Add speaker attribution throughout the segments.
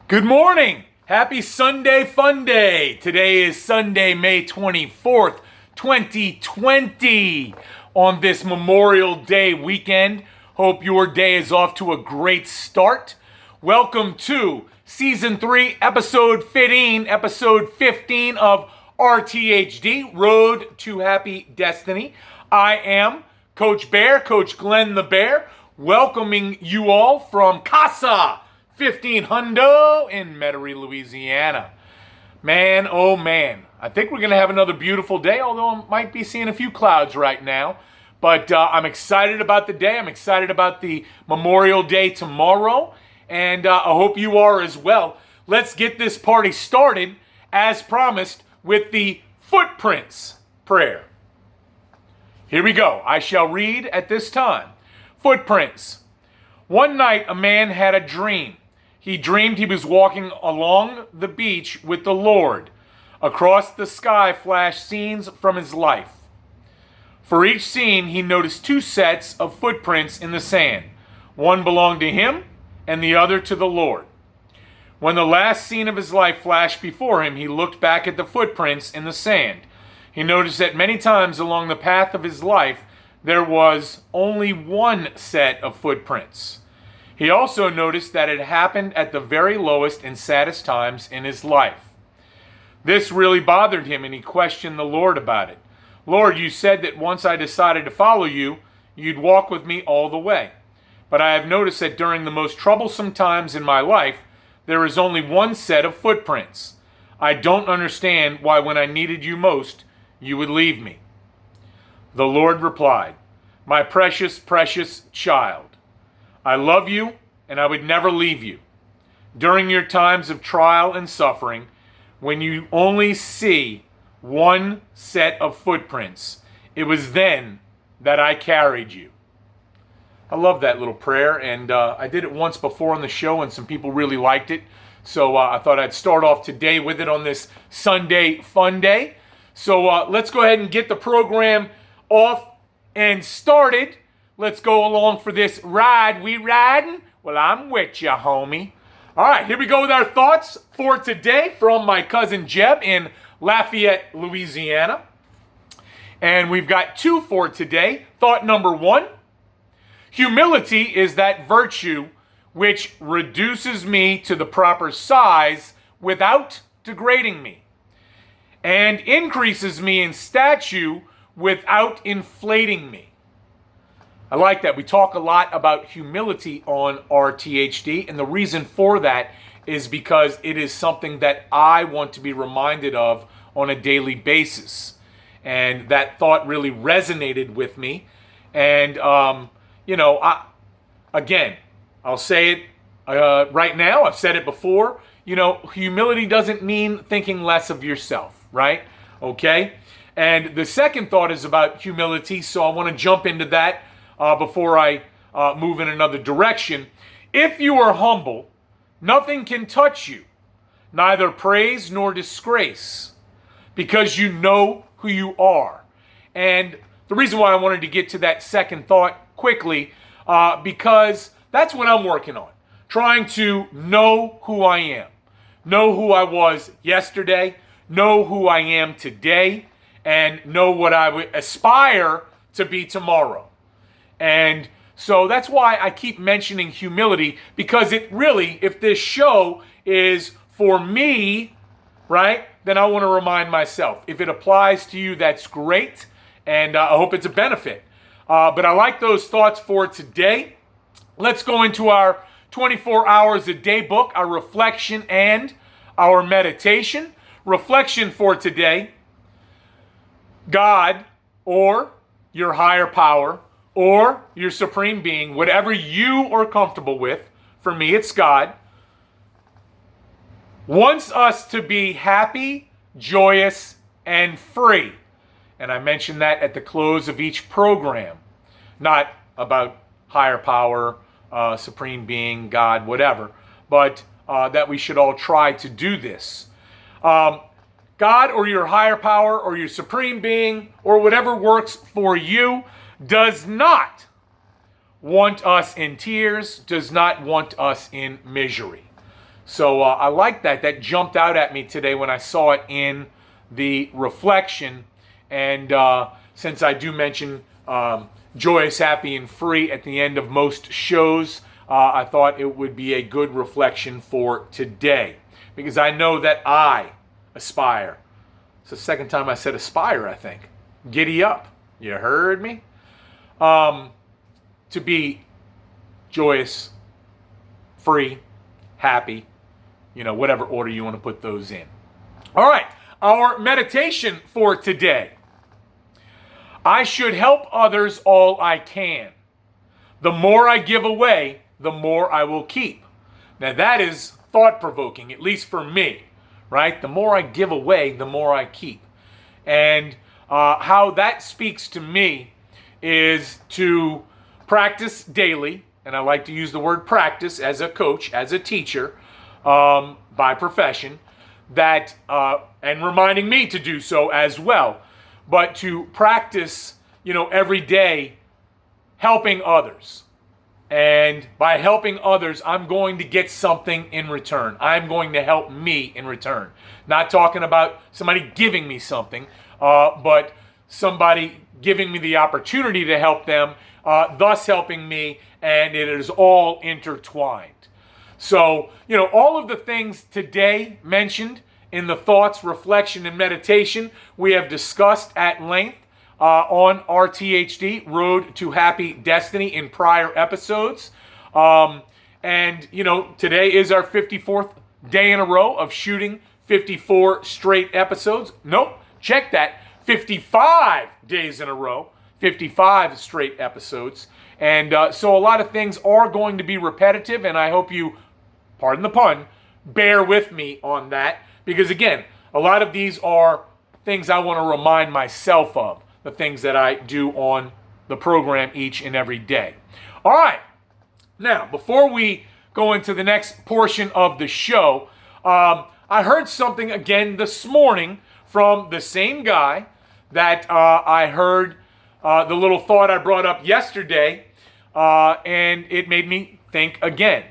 Speaker 1: Good morning. Happy Sunday Fun Day. Today is Sunday, May 24th, 2020. On this Memorial Day weekend, hope your day is off to a great start. Welcome to Season 3, Episode 15, of RTHD, Road to Happy Destiny. I am Coach Bear, Coach Glenn the Bear, welcoming you all from Casa 1500 in Metairie, Louisiana. Man, oh man, I think we're going to have another beautiful day, although I might be seeing a few clouds right now. But I'm excited about the day. I'm excited about the Memorial Day tomorrow, and I hope you are as well. Let's get this party started, as promised, with the Footprints prayer. Here we go. I shall read at this time. Footprints. One night a man had a dream. He dreamed he was walking along the beach with the Lord. Across the sky flashed scenes from his life. For each scene, he noticed two sets of footprints in the sand. One belonged to him and the other to the Lord. When the last scene of his life flashed before him, he looked back at the footprints in the sand. He noticed that many times along the path of his life, there was only one set of footprints. He also noticed that it happened at the very lowest and saddest times in his life. This really bothered him, and he questioned the Lord about it. Lord, you said that once I decided to follow you, you'd walk with me all the way. But I have noticed that during the most troublesome times in my life, there is only one set of footprints. I don't understand why when I needed you most, you would leave me. The Lord replied, my precious, precious child, I love you and I would never leave you. During your times of trial and suffering, when you only see one set of footprints, it was then that I carried you. I love that little prayer, and I did it once before on the show and some people really liked it. So I thought I'd start off today with it on this Sunday Fun Day. So let's go ahead and get the program off and started. Let's go along for this ride. We riding? Well, I'm with ya, homie. All right, here we go with our thoughts for today from my cousin Jeb in Lafayette, Louisiana. And we've got two for today. Thought number one, humility is that virtue which reduces me to the proper size without degrading me, and increases me in stature without inflating me. I like that. We talk a lot about humility on RTHD, and the reason for that is because it is something that I want to be reminded of on a daily basis. And that thought really resonated with me. And, I'll say it right now. I've said it before. Humility doesn't mean thinking less of yourself, right? Okay? And the second thought is about humility, so I want to jump into that before I move in another direction. If you are humble, nothing can touch you, neither praise nor disgrace, because you know who you are. And the reason why I wanted to get to that second thought quickly, because that's what I'm working on, trying to know who I am, know who I was yesterday, know who I am today, and know what I would aspire to be tomorrow. And so that's why I keep mentioning humility, because it really, if this show is for me, right, then I want to remind myself. If it applies to you, that's great, and I hope it's a benefit. But I like those thoughts for today. Let's go into our 24 hours a day book, our reflection and our meditation. Reflection for today, God or your higher power or your supreme being, whatever you are comfortable with, for me it's God, wants us to be happy, joyous, and free. And I mention that at the close of each program. Not about higher power, supreme being, God, whatever, but that we should all try to do this. God or your higher power or your supreme being or whatever works for you does not want us in tears, does not want us in misery. So I like that. That jumped out at me today when I saw it in the reflection. And since I do mention joyous, happy, and free at the end of most shows, I thought it would be a good reflection for today. Because I know that I aspire. It's the second time I said aspire, I think. Giddy up. You heard me? To be joyous, free, happy, whatever order you want to put those in. All right, our meditation for today. I should help others all I can. The more I give away, the more I will keep. Now that is thought-provoking, at least for me, right? The more I give away, the more I keep. And how that speaks to me is to practice daily, and I like to use the word practice as a coach, as a teacher, by profession, that and reminding me to do so as well, but to practice, every day helping others. And by helping others, I'm going to get something in return. I'm going to help me in return. Not talking about somebody giving me something, but somebody giving me the opportunity to help them, thus helping me, and it is all intertwined. So, all of the things today mentioned in the thoughts, reflection, and meditation we have discussed at length on RTHD, Road to Happy Destiny, in prior episodes. And, today is our 54th day in a row of shooting 54 straight episodes. Nope, check that. 55 days in a row, 55 straight episodes. And so a lot of things are going to be repetitive, and I hope you, pardon the pun, bear with me on that. Because again, a lot of these are things I want to remind myself of, the things that I do on the program each and every day. All right. Now, before we go into the next portion of the show, I heard something again this morning from the same guy that I heard the little thought I brought up yesterday, and it made me think again.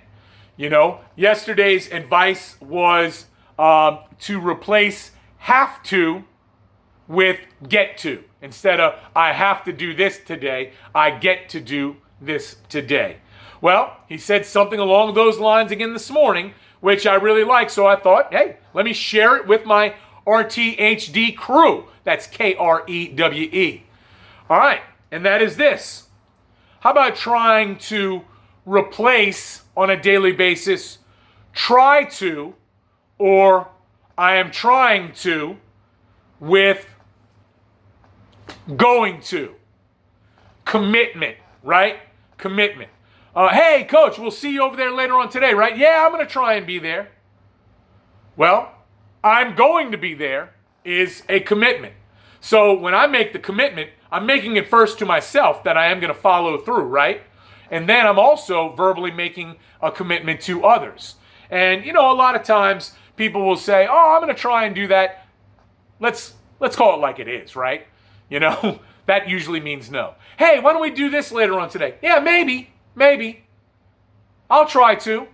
Speaker 1: Yesterday's advice was to replace have to with get to. Instead of I have to do this today, I get to do this today. Well, he said something along those lines again this morning, which I really like. So I thought, hey, let me share it with my RTHD crew. That's KREWE. All right, and that is this. How about trying to replace on a daily basis try to, or I am trying to, with going to. Commitment, right? Commitment. Hey, coach, we'll see you over there later on today, right? Yeah, I'm going to try and be there. Well, I'm going to be there is a commitment. So when I make the commitment, I'm making it first to myself that I am going to follow through, right? And then I'm also verbally making a commitment to others. And, a lot of times people will say, oh, I'm going to try and do that. Let's call it like it is, right? That usually means no. Hey, why don't we do this later on today? Yeah, maybe. I'll try to.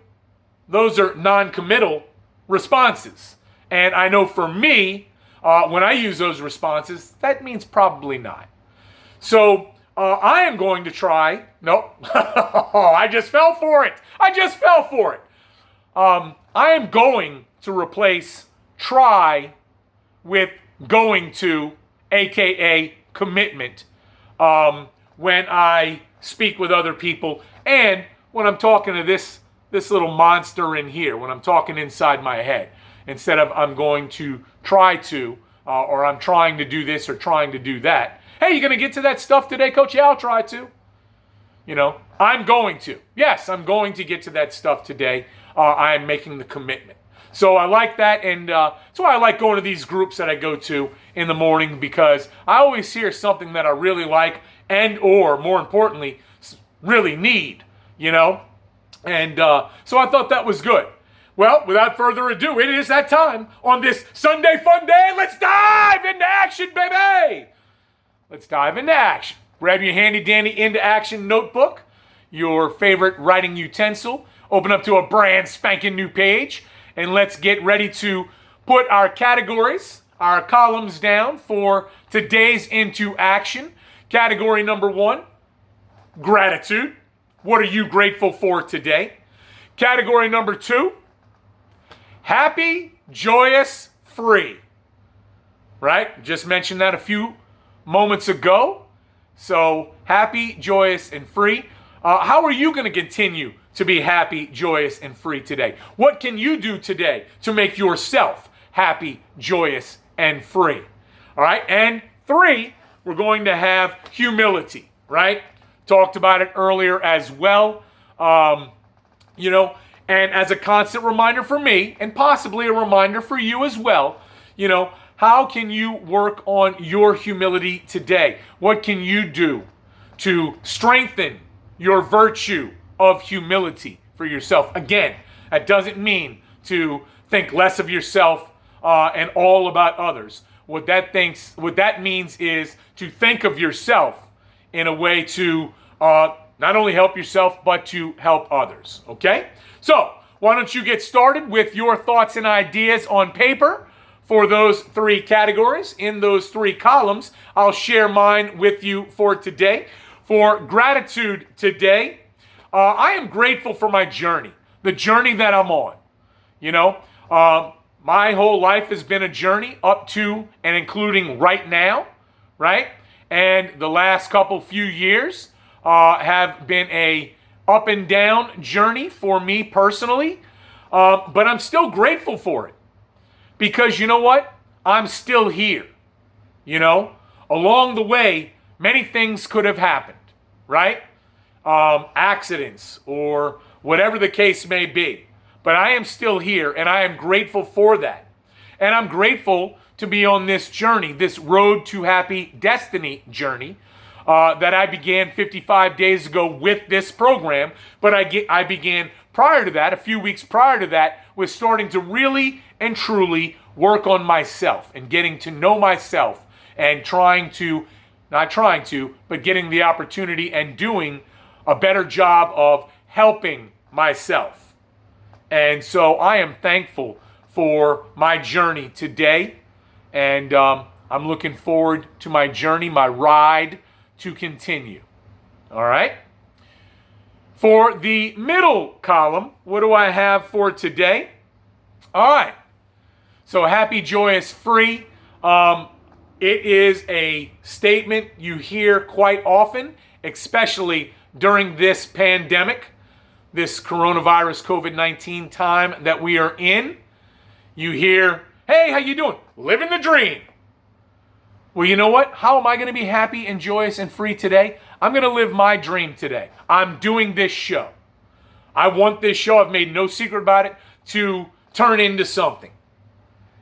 Speaker 1: Those are non-committal responses. And I know for me, when I use those responses, that means probably not. So I am going to try. Nope. I just fell for it. I am going to replace try with going to, aka commitment, when I speak with other people and when I'm talking to this little monster in here, when I'm talking inside my head. Instead of I'm going to try to, or I'm trying to do this or trying to do that. Hey, you going to get to that stuff today, Coach? Yeah, I'll try to. I'm going to. Yes, I'm going to get to that stuff today. I'm making the commitment. So I like that, and that's why I like going to these groups that I go to in the morning, because I always hear something that I really like and or, more importantly, really need, And so I thought that was good. Well, without further ado, it is that time on this Sunday fun day. Let's dive into action, baby! Let's dive into action. Grab your handy-dandy into action notebook, your favorite writing utensil, open up to a brand spanking new page, and let's get ready to put our categories, our columns down for today's Into Action. Category number 1, gratitude. What are you grateful for today? Category number 2, happy, joyous, free. Right? Just mentioned that a few moments ago. So happy, joyous, and free. How are you going to continue to be happy, joyous, and free today? What can you do today to make yourself happy, joyous, and free? All right. And 3, we're going to have humility, right? Talked about it earlier as well. And as a constant reminder for me, and possibly a reminder for you as well, how can you work on your humility today? What can you do to strengthen your virtue of humility for yourself? Again, that doesn't mean to think less of yourself and all about others. What that means is to think of yourself in a way to not only help yourself, but to help others, okay? So, why don't you get started with your thoughts and ideas on paper for those 3 categories in those 3 columns. I'll share mine with you for today. For gratitude today, I am grateful for my journey, the journey that I'm on. My whole life has been a journey up to and including right now, right? And the last few years have been a up and down journey for me personally, but I'm still grateful for it. Because you know what? I'm still here. Along the way, many things could have happened, right? Accidents or whatever the case may be. But I am still here, and I am grateful for that. And I'm grateful to be on this journey, this Road to Happy Destiny journey that I began 55 days ago with this program. But I began prior to that, a few weeks prior to that, with starting to really and truly work on myself and getting to know myself and getting the opportunity and doing a better job of helping myself. And so I am thankful for my journey today. And I'm looking forward to my journey, my ride to continue. All right? For the middle column, what do I have for today? All right. So happy, joyous, free. It is a statement you hear quite often, especially during this pandemic, this coronavirus COVID-19 time that we are in. You hear, hey, how you doing? Living the dream. Well, you know what? How am I going to be happy and joyous and free today? I'm going to live my dream today. I'm doing this show. I want this show, I've made no secret about it, to turn into something.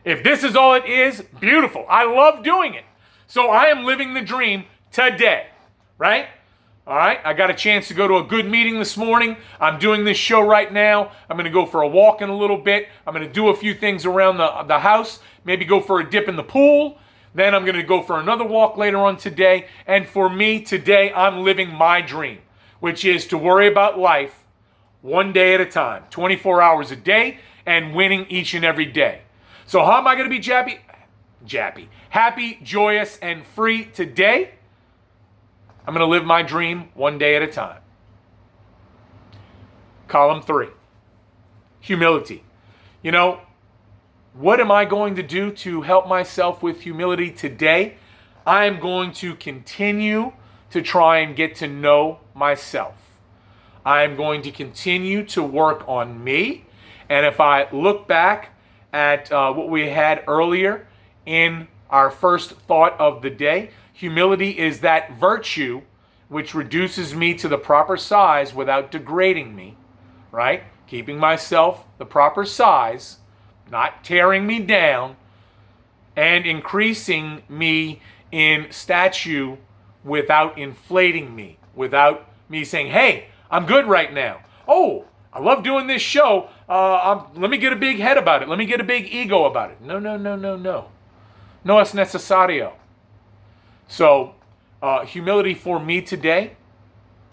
Speaker 1: If this is all it is, beautiful. I love doing it. So I am living the dream today, right? All right, I got a chance to go to a good meeting this morning. I'm doing this show right now. I'm going to go for a walk in a little bit. I'm going to do a few things around the house, maybe go for a dip in the pool. Then I'm going to go for another walk later on today. And for me today, I'm living my dream, which is to worry about life one day at a time, 24 hours a day, and winning each and every day. So how am I going to be happy, joyous, and free today? I'm going to live my dream one day at a time. Column 3, humility. What am I going to do to help myself with humility today? I'm going to continue to try and get to know myself. I'm going to continue to work on me. And if I look back at what we had earlier in our first thought of the day, humility is that virtue which reduces me to the proper size without degrading me, right? Keeping myself the proper size, not tearing me down, and increasing me in stature without inflating me, without me saying, hey, I'm good right now. Oh, I love doing this show. Let me get a big head about it. Let me get a big ego about it. No. No es necesario. So, humility for me today,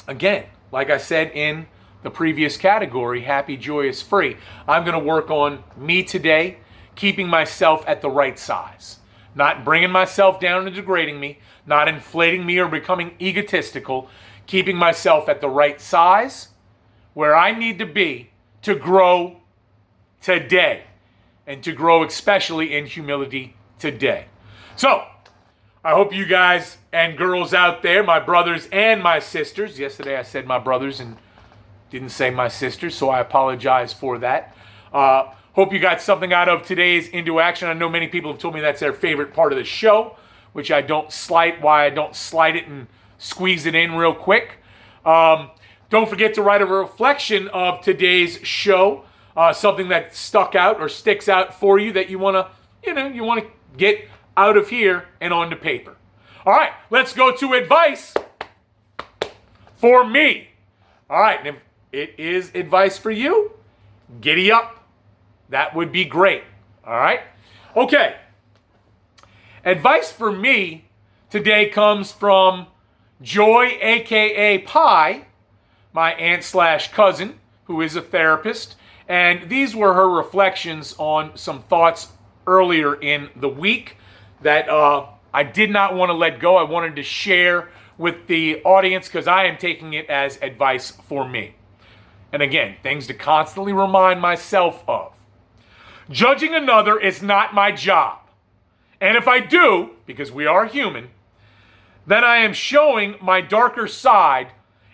Speaker 1: again, like I said in the previous category, happy, joyous, free. I'm going to work on me today, keeping myself at the right size. Not bringing myself down and degrading me, not inflating me or becoming egotistical, keeping myself at the right size where I need to be to grow today and to grow especially in humility today. So, I hope you guys and girls out there, my brothers and my sisters, yesterday I said my brothers and didn't say my sisters, so I apologize for that. Hope you got something out of today's Into Action. I know many people have told me that's their favorite part of the show, which I don't slight, why I don't slide it and squeeze it in real quick. Don't forget to write a reflection of today's show, something that stuck out or sticks out for you that you want to get out of here and onto paper. All right, let's go to advice for me. All right, and if it is advice for you, giddy up. That would be great. All right? Okay. Advice for me today comes from Joy, a.k.a. Pie, my aunt/cousin, who is a therapist. And these were her reflections on some thoughts earlier in the week that I did not want to let go. I wanted to share with the audience because I am taking it as advice for me. And again, things to constantly remind myself of. Judging another is not my job. And if I do, because we are human, then I am showing my darker side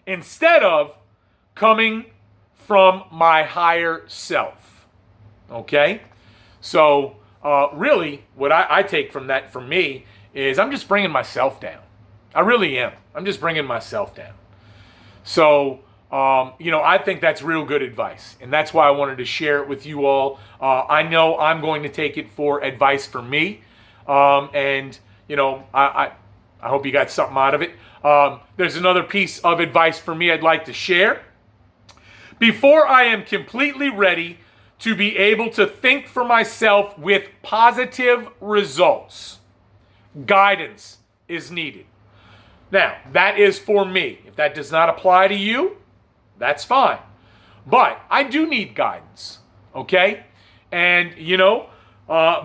Speaker 1: instead of coming from my higher self. Okay? So, really, what I take from that for me is I'm just bringing myself down. I really am. I'm just bringing myself down. So, I think that's real good advice. And that's why I wanted to share it with you all. I know I'm going to take it for advice for me. I hope you got something out of it. There's another piece of advice for me I'd like to share. Before I am completely ready to be able to think for myself with positive results, guidance is needed. Now, that is for me. If that does not apply to you, that's fine. But I do need guidance, okay? And,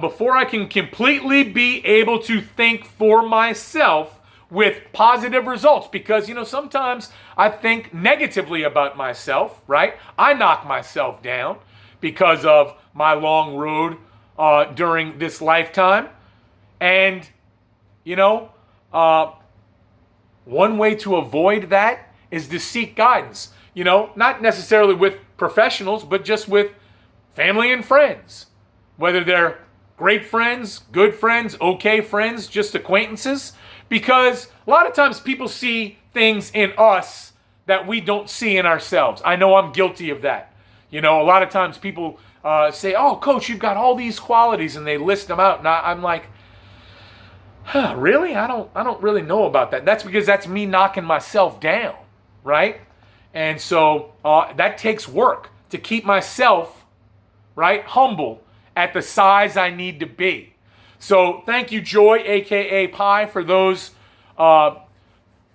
Speaker 1: before I can completely be able to think for myself with positive results, because, sometimes I think negatively about myself, right? I knock myself down because of my long road during this lifetime. And, one way to avoid that is to seek guidance. Not necessarily with professionals, but just with family and friends. Whether they're great friends, good friends, okay friends, just acquaintances. Because a lot of times people see things in us that we don't see in ourselves. I know I'm guilty of that. A lot of times people say, "Oh, coach, you've got all these qualities," and they list them out. And I'm like, really? I don't really know about that. That's because that's me knocking myself down, right? And so that takes work to keep myself, right, humble at the size I need to be. So thank you, Joy, a.k.a. Pie, for those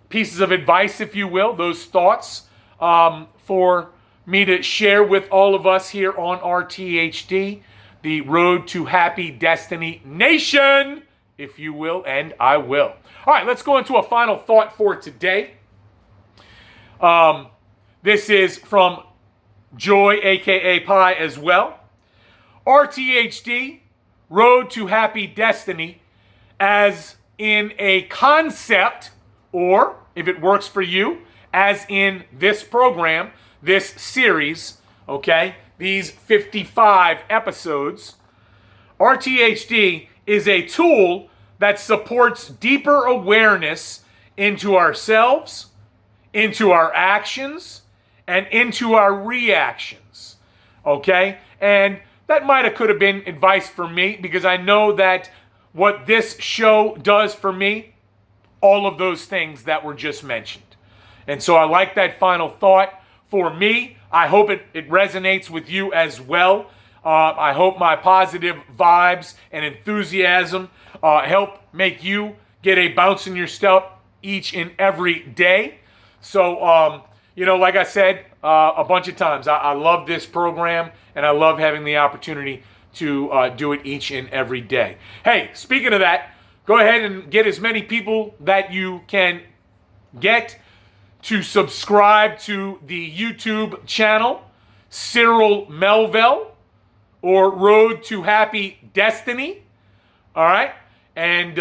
Speaker 1: pieces of advice, if you will, those thoughts for me to share with all of us here on RTHD, the Road to Happy Destiny Nation, if you will, and I will. All right, let's go into a final thought for today. This is from Joy, a.k.a. Pie, as well. RTHD, Road to Happy Destiny, as in a concept, or if it works for you, as in this program, this series, okay, these 55 episodes. RTHD is a tool that supports deeper awareness into ourselves, into our actions, and into our reactions, okay? And that could have been advice for me, because I know that what this show does for me, all of those things that were just mentioned. And so I like that final thought for me. I hope it resonates with you as well. I hope my positive vibes and enthusiasm help make you get a bounce in your step each and every day. So, like I said, a bunch of times. I love this program, and I love having the opportunity to do it each and every day. Hey, speaking of that, go ahead and get as many people that you can get to subscribe to the YouTube channel, Cyril Melville, or Road to Happy Destiny. All right? And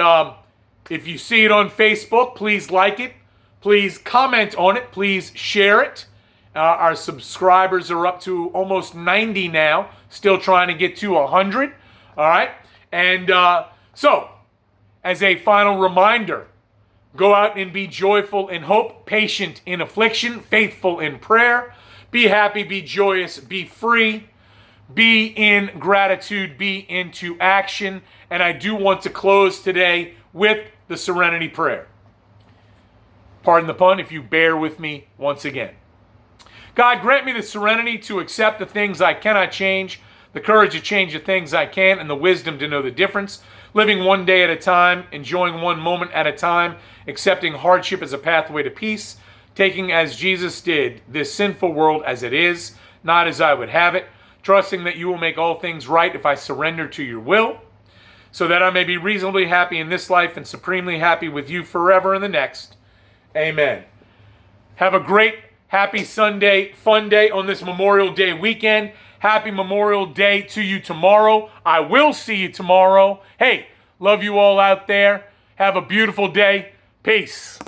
Speaker 1: if you see it on Facebook, please like it. Please comment on it. Please share it. Our subscribers are up to almost 90 now. Still trying to get to 100. All right? And so, as a final reminder, go out and be joyful in hope, patient in affliction, faithful in prayer. Be happy, be joyous, be free. Be in gratitude, be into action. And I do want to close today with the Serenity Prayer. Pardon the pun, if you bear with me once again. God, grant me the serenity to accept the things I cannot change, the courage to change the things I can, and the wisdom to know the difference. Living one day at a time, enjoying one moment at a time, accepting hardship as a pathway to peace, taking as Jesus did this sinful world as it is, not as I would have it, trusting that you will make all things right if I surrender to your will, so that I may be reasonably happy in this life and supremely happy with you forever in the next. Amen. Have a great, happy Sunday, fun day on this Memorial Day weekend. Happy Memorial Day to you tomorrow. I will see you tomorrow. Hey, love you all out there. Have a beautiful day. Peace.